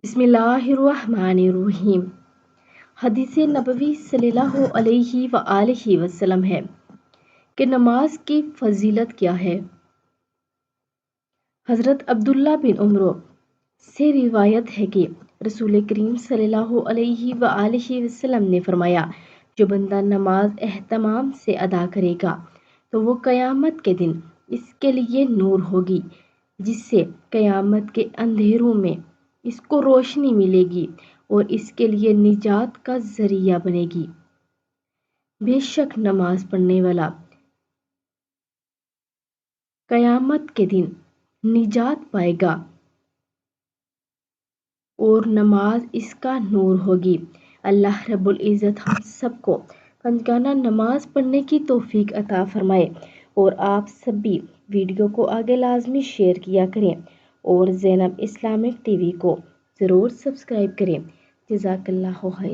बिस्मिल्लाहिर्रहमानिर्रहीम। हदीस नबवी सल्लल्लाहु अलैहि वआलिहि वसल्लम है कि नमाज की फजीलत क्या है। हज़रत अब्दुल्ला बिन उमर से रिवायत है कि रसूल करीम सल्लल्लाहु अलैहि वआलिहि वसल्लम ने फरमाया, जो बंदा नमाज एहतमाम से अदा करेगा तो वो क़यामत के दिन इसके लिए नूर होगी, जिससे क़यामत के अंधेरों में इसको रोशनी मिलेगी और इसके लिए निजात का जरिया बनेगी। बेशक नमाज पढ़ने वाला क़यामत के दिन निजात पाएगा और नमाज इसका नूर होगी। अल्लाह रब्बुल इज़्ज़त हम सबको पंजगाना नमाज पढ़ने की तौफीक अता फरमाए। और आप सभी वीडियो को आगे लाजमी शेयर किया करें और ज़ैनब इस्लामिक टीवी को ज़रूर सब्सक्राइब करें। जज़ाकल्लाहु खैर।